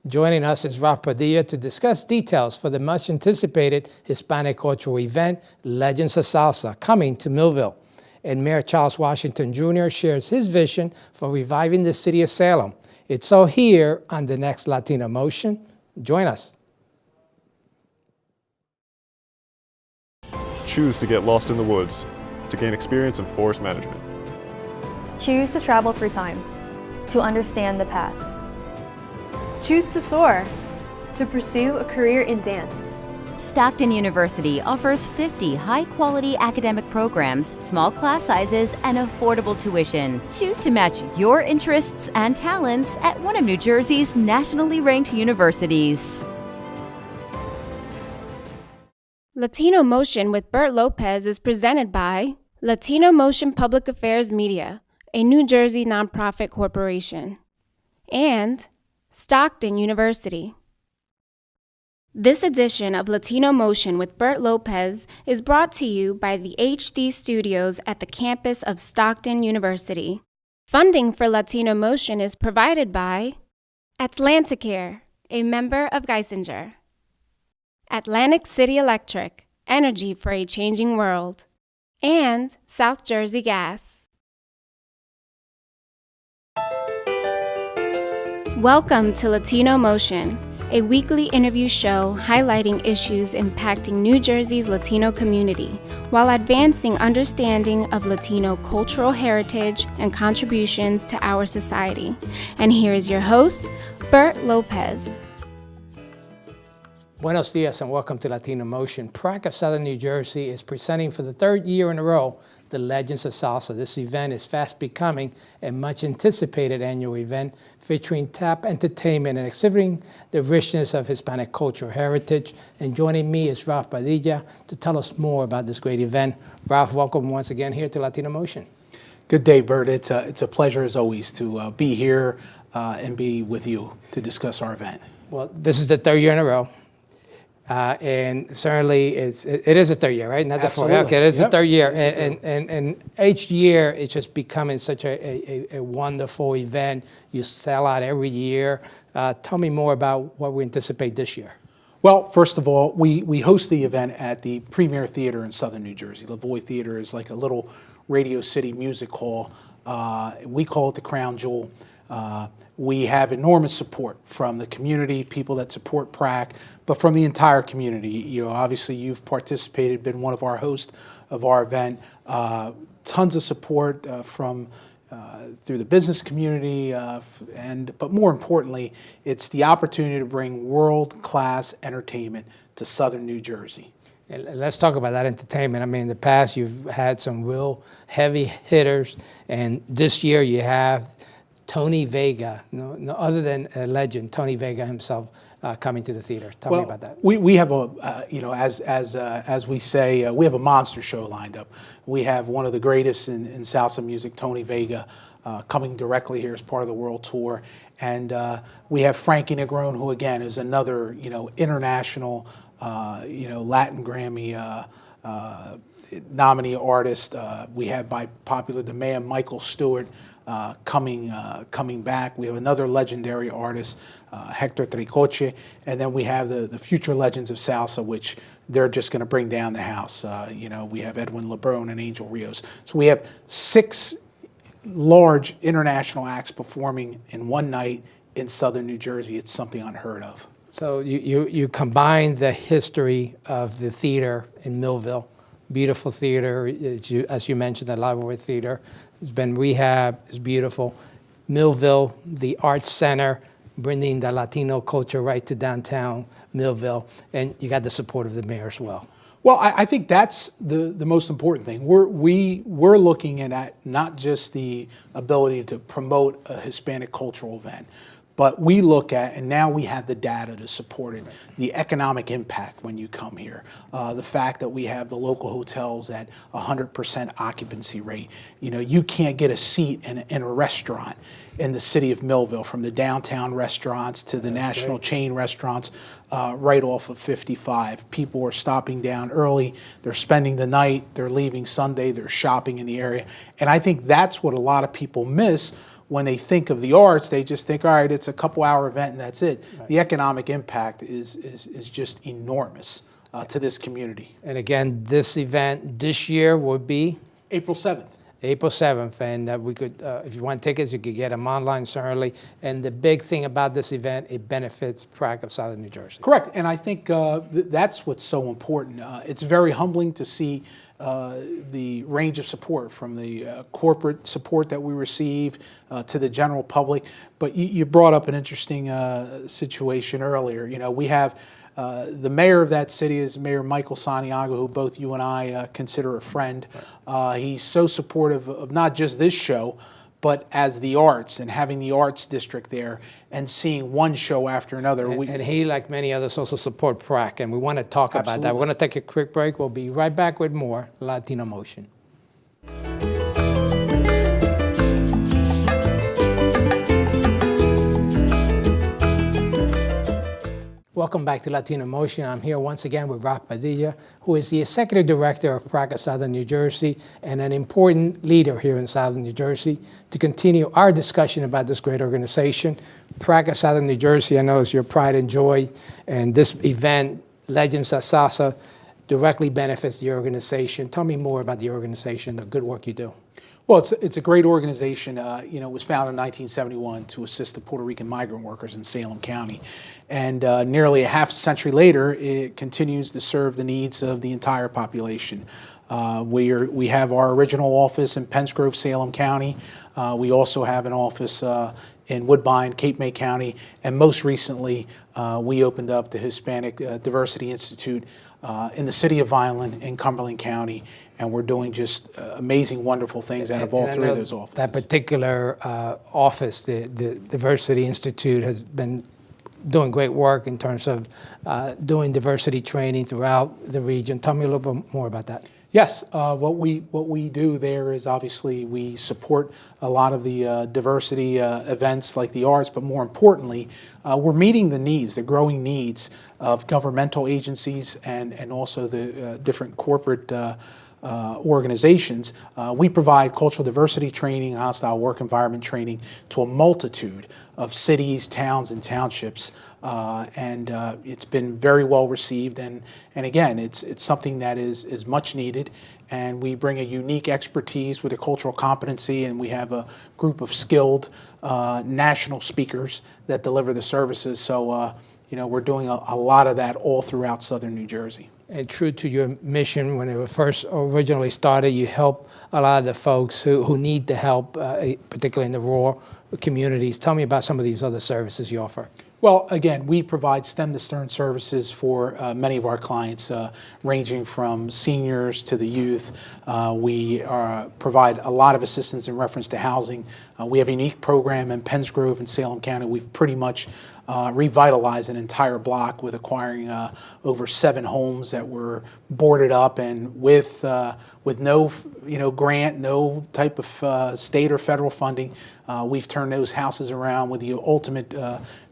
Joining us is Rob Padilla to discuss details for the much anticipated Hispanic cultural event, Legends of Salsa, coming to Millville. And Mayor Charles Washington Jr. shares his vision for reviving the city of Salem. It's all here on the next Latino Motion. Join us. Choose to get lost in the woods, to gain experience in forest management. Choose to travel through time, to understand the past. Choose to soar, to pursue a career in dance. Stockton University offers 50 high-quality academic programs, small class sizes, and affordable tuition. Choose to match your interests and talents at one of New Jersey's nationally ranked universities. Latino Motion with Bert Lopez is presented by Latino Motion Public Affairs Media, a New Jersey nonprofit corporation, and Stockton University. This edition of Latino Motion with Bert Lopez is brought to you by the HD Studios at the campus of Stockton University. Funding for Latino Motion is provided by Atlanticare, a member of Geisinger. Atlantic City Electric, energy for a changing world, and South Jersey Gas. Welcome to Latino Motion, a weekly interview show highlighting issues impacting New Jersey's Latino community while advancing understanding of Latino cultural heritage and contributions to our society. And here is your host, Bert Lopez. Buenos dias and welcome to Latino Motion. PRAC of Southern New Jersey is presenting for the third year in a row the Legends of Salsa. This event is fast becoming a much anticipated annual event featuring tap entertainment and exhibiting the richness of Hispanic cultural heritage. And joining me is Rob Padilla to tell us more about this great event. Rob, welcome once again here to Latino Motion. Good day, Bert. It's a pleasure as always to be here and be with you to discuss our event. Well, this is the third year in a row. And certainly it is a third year, right? Not the fourth. Okay, it is the third year. And each year it's just becoming such a wonderful event. You sell out every year. Tell me more about what we anticipate this year. Well, first of all, we host the event at the Premier Theater in Southern New Jersey. Lavoie Theater is like a little Radio City music hall. We call it the Crown Jewel. We have enormous support from the community, people that support PRAC, but from the entire community. You know, obviously you've participated, been one of our hosts of our event. Tons of support from through the business community, but more importantly, it's the opportunity to bring world-class entertainment to Southern New Jersey. And let's talk about that entertainment. I mean, in the past you've had some real heavy hitters, and this year you have Tony Vega, no other than a legend, Tony Vega himself, coming to the theater. Tell me about that. We have a, as we say, we have a monster show lined up. We have one of the greatest in salsa music, Tony Vega, coming directly here as part of the world tour, and we have Frankie Negron, who again is another, international, Latin Grammy nominee artist. We have by popular demand Michael Stewart. Coming back. We have another legendary artist, Hector Tricoche, and then we have the future Legends of Salsa, which they're just going to bring down the house. We have Edwin Lebrun and Angel Rios. So we have 6 large international acts performing in one night in Southern New Jersey. It's something unheard of. So you combine the history of the theater in Millville, beautiful theater, as you mentioned, the Lavoie Theater. It's been rehab, it's beautiful. Millville, the Arts Center, bringing the Latino culture right to downtown Millville, and you got the support of the mayor as well. Well, I think that's the most important thing. We're looking at not just the ability to promote a Hispanic cultural event, but we look at, and now we have the data to support it, the economic impact when you come here. The fact that we have the local hotels at 100% occupancy rate. You can't get a seat in a restaurant in the city of Millville, from the downtown restaurants to the national chain restaurants, right off of 55. People are stopping down early, they're spending the night, they're leaving Sunday, they're shopping in the area. And I think that's what a lot of people miss when they think of the arts, they just think, all right, it's a couple-hour event and that's it. Right. The economic impact is just enormous to this community. And again, this event this year will be April 7th. April 7th, and we could, if you want tickets, you could get them online certainly. And the big thing about this event, it benefits PRAC of Southern New Jersey. Correct, and I think that's what's so important. It's very humbling to see the range of support from the corporate support that we receive to the general public. But you brought up an interesting situation earlier. You know, we have the mayor of that city is Mayor Michael Santiago, who both you and I consider a friend. He's so supportive of not just this show, but as the arts and having the arts district there and seeing one show after another. And he, like many others, also support PRAC, and we want to talk about that. We're going to take a quick break. We'll be right back with more Latino Motion. Welcome back to Latino Motion. I'm here once again with Rob Padilla, who is the Executive Director of PRAC of Southern New Jersey and an important leader here in Southern New Jersey, to continue our discussion about this great organization. PRAC of Southern New Jersey, I know, is your pride and joy, and this event, Legends of Salsa, directly benefits the organization. Tell me more about the organization, the good work you do. Well, it's a great organization. You know, it was founded in 1971 to assist the Puerto Rican migrant workers in Salem County. And nearly a half century later, it continues to serve the needs of the entire population. We have our original office in Penns Grove, Salem County. We also have an office in Woodbine, Cape May County. And most recently, we opened up the Hispanic Diversity Institute in the city of Vineland in Cumberland County. And we're doing just amazing, wonderful things out of all three of those offices. That particular office, the Diversity Institute, has been doing great work in terms of doing diversity training throughout the region. Tell me a little bit more about that. Yes, what we do there is obviously we support a lot of the diversity events like the arts, but more importantly, we're meeting the needs, the growing needs of governmental agencies and also the different corporate organizations. We provide cultural diversity training, hostile work environment training to a multitude of cities, towns, and townships, and it's been very well received. And again, it's something that is much needed. And we bring a unique expertise with a cultural competency, and we have a group of skilled national speakers that deliver the services. So, you know, we're doing a lot of that all throughout Southern New Jersey. And true to your mission, when it was first originally started, you help a lot of the folks who need the help, particularly in the rural communities. Tell me about some of these other services you offer. Well, again, we provide stem to stern services for many of our clients, ranging from seniors to the youth. We provide a lot of assistance in reference to housing. We have a unique program in Penns Grove and Salem County. We've pretty much revitalized an entire block with acquiring over 7 homes that were boarded up, and with no grant, no type of state or federal funding, we've turned those houses around with the ultimate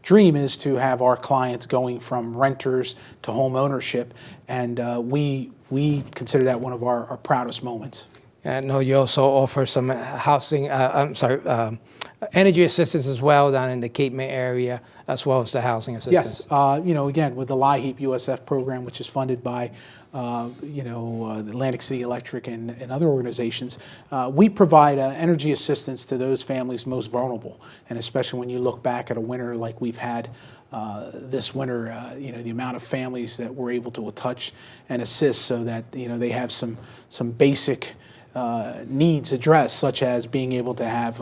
dream is to have our clients going from renters to home ownership, and we consider that one of our proudest moments. I know you also offer some housing, energy assistance as well down in the Cape May area, as well as the housing assistance. Yes, you know, again, with the LIHEAP USF program, which is funded by, the Atlantic City Electric and other organizations, we provide energy assistance to those families most vulnerable. And especially when you look back at a winter like we've had this winter, you know, the amount of families that we're able to touch and assist so that, you know, they have some basic needs addressed, such as being able to have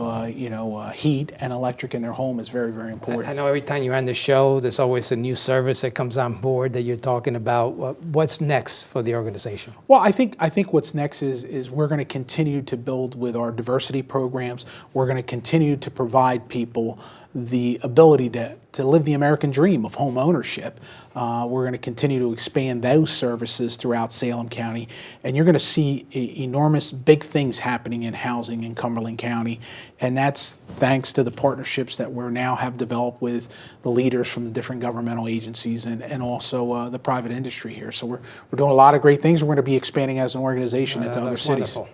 heat and electric in their home is very, very important. I know every time you're on the show, there's always a new service that comes on board that you're talking about. What's next for the organization? Well, I think what's next is we're going to continue to build with our diversity programs. We're going to continue to provide people the ability to live the American dream of home ownership. We're going to continue to expand those services throughout Salem County, and you're going to see enormous big things happening in housing in Cumberland County, and that's thanks to the partnerships that we now have developed with the leaders from the different governmental agencies and also the private industry here. So we're doing a lot of great things. We're going to be expanding as an organization into other cities. Wonderful.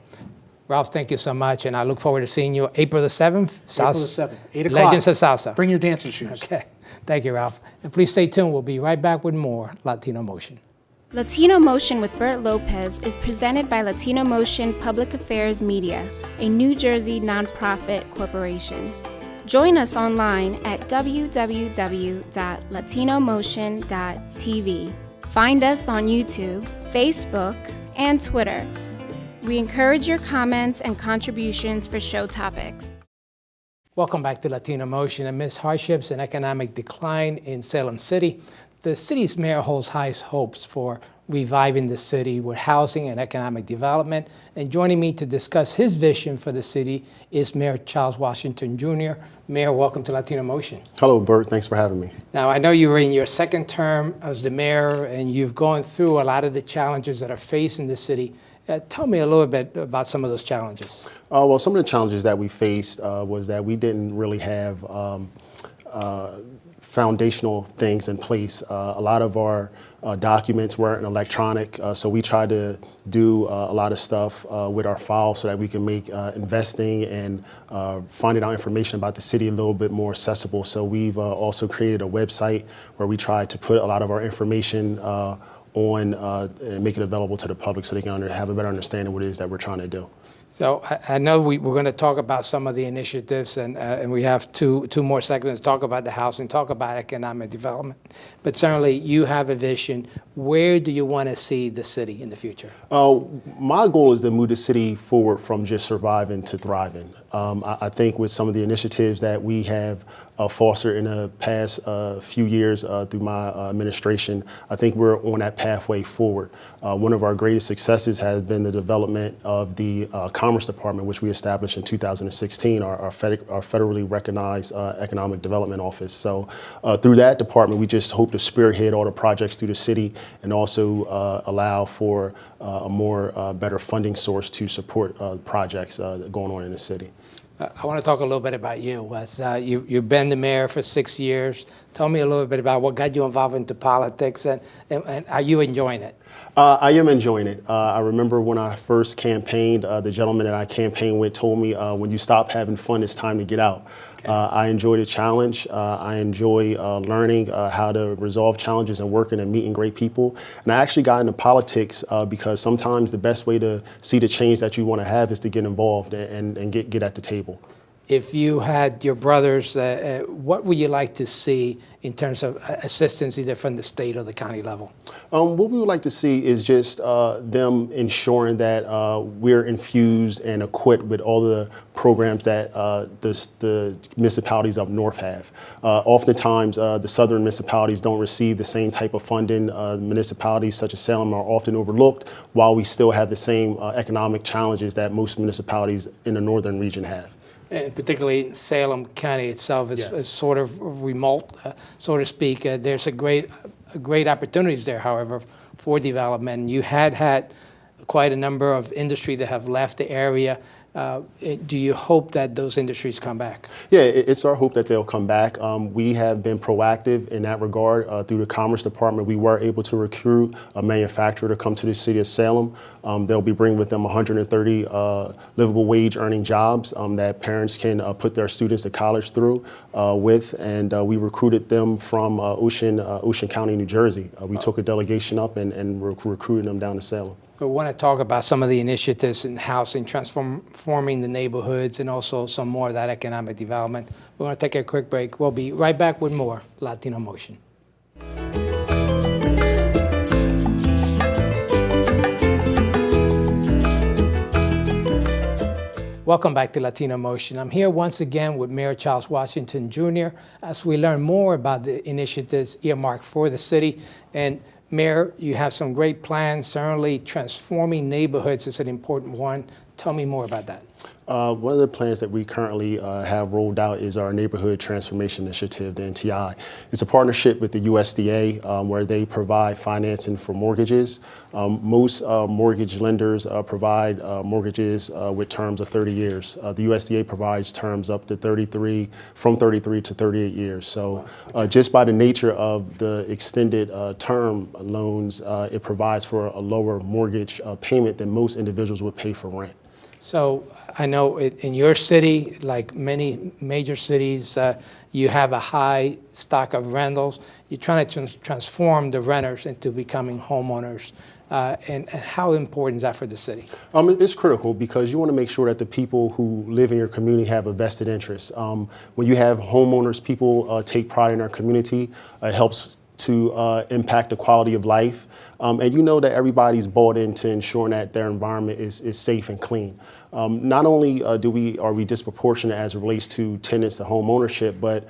Ralph, thank you so much, and I look forward to seeing you April the 7th. April the 7th, 8 o'clock. Legends of Salsa. Bring your dancing shoes. Okay. Thank you, Ralph. And please stay tuned. We'll be right back with more Latino Motion. Latino Motion with Bert Lopez is presented by Latino Motion Public Affairs Media, a New Jersey nonprofit corporation. Join us online at www.latinomotion.tv. Find us on YouTube, Facebook, and Twitter. We encourage your comments and contributions for show topics. Welcome back to Latino Motion. Amidst hardships and economic decline in Salem City, the city's mayor holds high hopes for reviving the city with housing and economic development. And joining me to discuss his vision for the city is Mayor Charles Washington Jr. Mayor, welcome to Latino Motion. Hello, Bert. Thanks for having me. Now, I know you were in your second term as the mayor, and you've gone through a lot of the challenges that are facing the city. Tell me a little bit about some of those challenges. Well, some of the challenges that we faced was that we didn't really have foundational things in place. A lot of our documents weren't electronic, so we tried to do a lot of stuff with our files so that we can make investing and finding out information about the city a little bit more accessible. So we've also created a website where we tried to put a lot of our information on and make it available to the public so they can have a better understanding of what it is that we're trying to do. So I know we're going to talk about some of the initiatives, and we have two more segments to talk about the housing, talk about economic development. But certainly you have a vision. Where do you want to see the city in the future? My goal is to move the city forward from just surviving to thriving. I think with some of the initiatives that we have fostered in the past few years through my administration, I think we're on that pathway forward. One of our greatest successes has been the development of the Commerce Department, which we established in 2016, our federally recognized economic development office. So through that department, we just hope to spearhead all the projects through the city and also allow for a more better funding source to support projects going on in the city. I want to talk a little bit about you. You've been the mayor for 6 years. Tell me a little bit about what got you involved into politics, and are you enjoying it? I am enjoying it. I remember when I first campaigned, the gentleman that I campaigned with told me, when you stop having fun, it's time to get out. Okay. I enjoy the challenge. I enjoy learning how to resolve challenges and working and meeting great people. And I actually got into politics because sometimes the best way to see the change that you want to have is to get involved and get at the table. If you had your brothers, what would you like to see in terms of assistance either from the state or the county level? What we would like to see is just them ensuring that we're infused and equipped with all the programs that the municipalities up north have. Oftentimes, the southern municipalities don't receive the same type of funding. Municipalities such as Salem are often overlooked, while we still have the same economic challenges that most municipalities in the northern region have. And particularly Salem County itself is sort of remote, so to speak. There's great opportunities there, however, for development. You had quite a number of industry that have left the area. Do you hope that those industries come back? Yeah, it's our hope that they'll come back. We have been proactive in that regard. Through the Commerce Department, we were able to recruit a manufacturer to come to the city of Salem. They'll be bringing with them 130 livable wage earning jobs that parents can put their students to college through with. And we recruited them from Ocean County, New Jersey. We took a delegation up and recruited them down to Salem. I want to talk about some of the initiatives in housing, transforming the neighborhoods, and also some more of that economic development. We're going to take a quick break. We'll be right back with more Latino Motion. Welcome back to Latino Motion. I'm here once again with Mayor Charles Washington Jr. as we learn more about the initiatives earmarked for the city. And Mayor, you have some great plans. Certainly transforming neighborhoods is an important one. Tell me more about that. One of the plans that we currently have rolled out is our Neighborhood Transformation Initiative, the NTI. It's a partnership with the USDA where they provide financing for mortgages. Most mortgage lenders provide mortgages with terms of 30 years. The USDA provides terms up to from 33 to 38 years. So just by the nature of the extended term loans, it provides for a lower mortgage payment than most individuals would pay for rent. So I know in your city, like many major cities, you have a high stock of rentals. You're trying to transform the renters into becoming homeowners. And how important is that for the city? It's critical because you want to make sure that the people who live in your community have a vested interest. When you have homeowners, people take pride in our community. It helps to impact the quality of life. And you know that everybody's bought into ensuring that their environment is safe and clean. Not only are we disproportionate as it relates to tenants to home ownership, but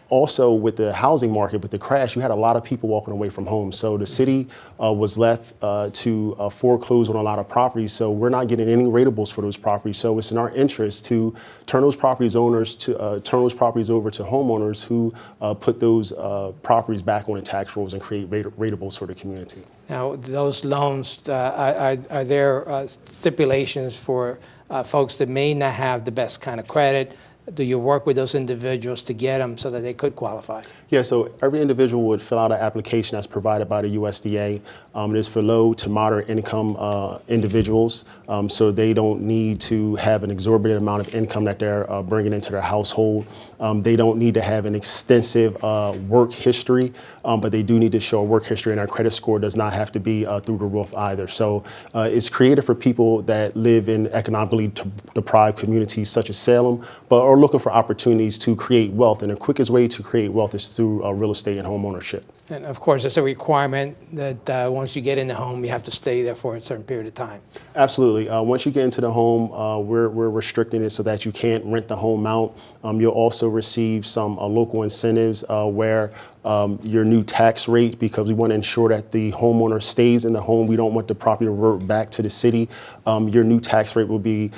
also with the housing market, with the crash, you had a lot of people walking away from homes. So the city was left to foreclose on a lot of properties. So we're not getting any ratables for those properties. So it's in our interest to turn those properties over to homeowners who put those properties back on the tax rolls and create ratables for the community. Now, those loans, are there stipulations for folks that may not have the best kind of credit? Do you work with those individuals to get them so that they could qualify? Yeah, so every individual would fill out an application that's provided by the USDA. It is for low to moderate income individuals, so they don't need to have an exorbitant amount of income that they're bringing into their household. They don't need to have an extensive work history, but they do need to show a work history, and our credit score does not have to be through the roof either. So it's created for people that live in economically deprived communities such as Salem, but are looking for opportunities to create wealth, and the quickest way to create wealth is through real estate and home ownership. And of course, it's a requirement that once you get in the home, you have to stay there for a certain period of time. Absolutely. Once you get into the home, we're restricting it so that you can't rent the home out. You'll also receive some local incentives where your new tax rate, because we want to ensure that the homeowner stays in the home. We don't want the property to revert back to the city. Your new tax rate will be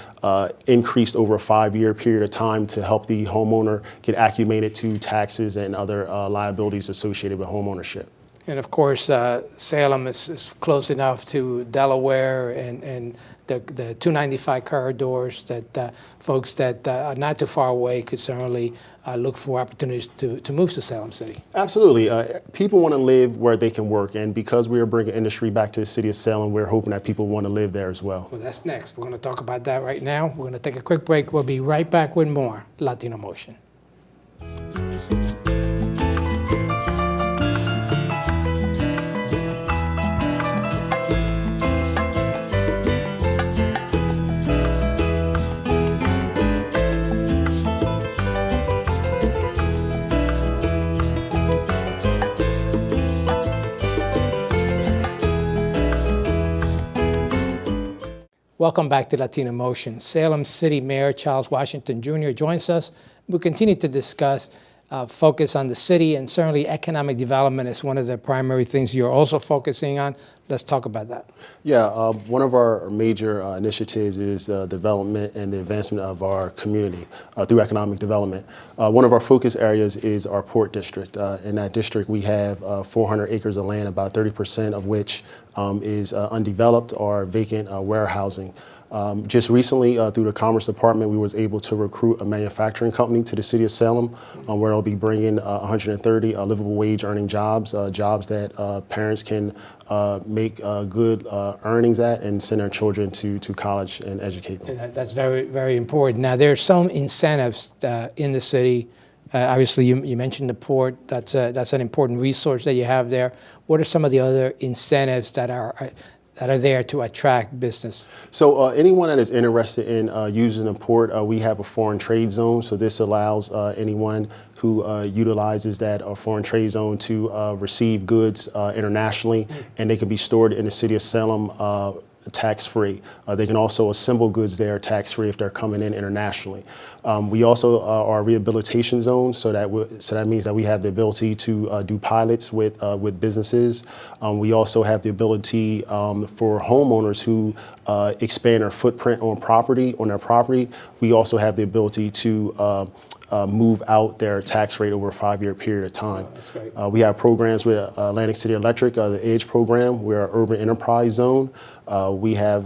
increased over a 5-year period of time to help the homeowner get acclimated to taxes and other liabilities associated with home ownership. And of course, Salem is close enough to Delaware and the 295 corridors that folks that are not too far away could certainly look for opportunities to move to Salem City. Absolutely. People want to live where they can work, and because we are bringing industry back to the city of Salem, we're hoping that people want to live there as well. Well, that's next. We're going to talk about that right now. We're going to take a quick break. We'll be right back with more Latino Motion. Welcome back to Latino Motion. Salem City Mayor Charles Washington Jr. joins us. We'll continue to discuss focus on the city, and certainly economic development is one of the primary things you're also focusing on. Let's talk about that. Yeah, one of our major initiatives is the development and the advancement of our community through economic development. One of our focus areas is our Port District. In that district, we have 400 acres of land, about 30% of which is undeveloped or vacant warehousing. Just recently, through the Commerce Department, we was able to recruit a manufacturing company to the city of Salem, where they'll be bringing 130 livable wage earning jobs, jobs that parents can make good earnings at and send their children to college and educate them. And that's very, very important. Now, there are some incentives in the city. Obviously, you mentioned the port. That's an important resource that you have there. What are some of the other incentives that are there to attract business? So anyone that is interested in using a port, we have a foreign trade zone. So this allows anyone who utilizes that foreign trade zone to receive goods internationally, and they can be stored in the city of Salem tax-free. They can also assemble goods there tax-free if they're coming in internationally. We also are a rehabilitation zone, so that means that we have the ability to do pilots with businesses. We also have the ability for homeowners who expand their footprint on their property. We also have the ability to move out their tax rate over a 5-year period of time. Oh, that's great. We have programs with Atlantic City Electric, the EDGE program. We're an urban enterprise zone. We have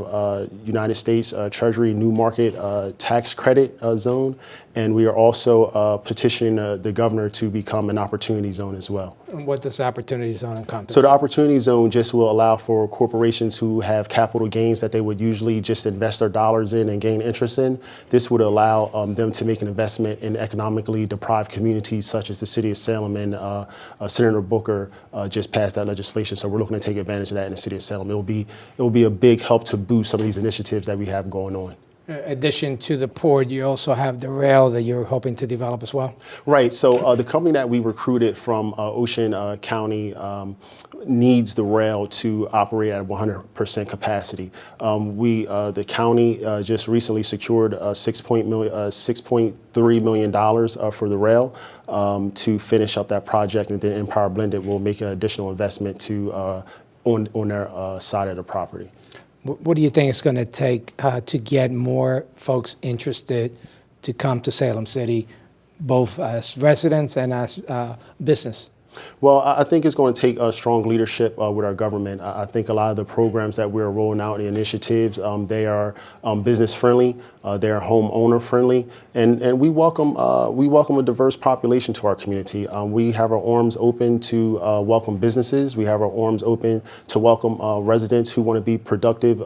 United States Treasury New Market Tax Credit Zone, and we are also petitioning the governor to become an opportunity zone as well. And what does opportunity zone encompass? So the opportunity zone just will allow for corporations who have capital gains that they would usually just invest their dollars in and gain interest in. This would allow them to make an investment in economically deprived communities such as the city of Salem, and Senator Booker just passed that legislation. So we're looking to take advantage of that in the city of Salem. It will be a big help to boost some of these initiatives that we have going on. In addition to the port, you also have the rail that you're hoping to develop as well? Right. So the company that we recruited from Ocean County needs the rail to operate at 100% capacity. The county just recently secured $6.3 million for the rail to finish up that project, and then Empire Blended will make an additional investment on their side of the property. What do you think it's going to take to get more folks interested to come to Salem City, both as residents and as business? Well, I think it's going to take strong leadership with our government. I think a lot of the programs that we're rolling out, the initiatives, they are business friendly, they are homeowner friendly, and we welcome a diverse population to our community. We have our arms open to welcome businesses. We have our arms open to welcome residents who want to be productive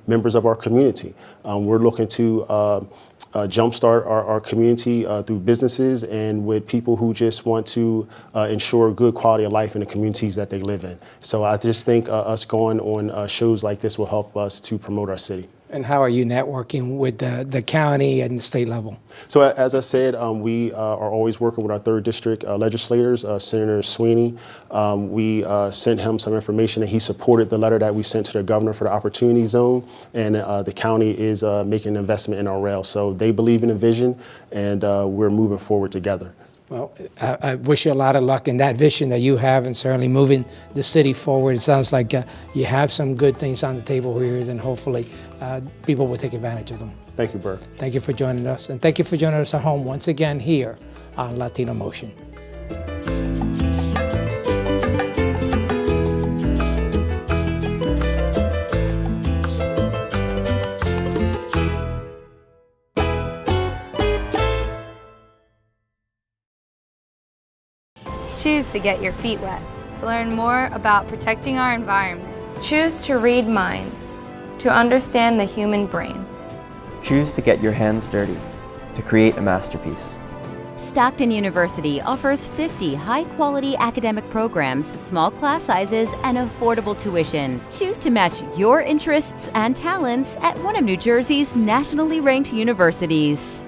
members of our community. We're looking to jumpstart our community through businesses and with people who just want to ensure good quality of life in the communities that they live in. So I just think us going on shows like this will help us to promote our city. And how are you networking with the county and the state level? So as I said, we are always working with our 3rd District legislators, Senator Sweeney. We sent him some information, and he supported the letter that we sent to the governor for the Opportunity Zone, and the county is making an investment in our rail. So they believe in the vision, and we're moving forward together. Well, I wish you a lot of luck in that vision that you have, and certainly moving the city forward. It sounds like you have some good things on the table here, then hopefully people will take advantage of them. Thank you, Bert. Thank you for joining us, and thank you for joining us at home once again here on Latino Motion. Choose to get your feet wet, to learn more about protecting our environment. Choose to read minds, to understand the human brain. Choose to get your hands dirty, to create a masterpiece. Stockton University offers 50 high-quality academic programs, small class sizes, and affordable tuition. Choose to match your interests and talents at one of New Jersey's nationally ranked universities.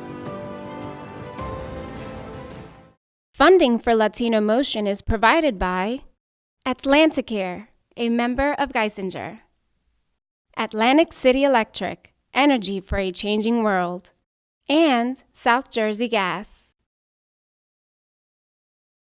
Funding for Latino Motion is provided by Atlanticare, a member of Geisinger. Atlantic City Electric, energy for a changing world. And South Jersey Gas.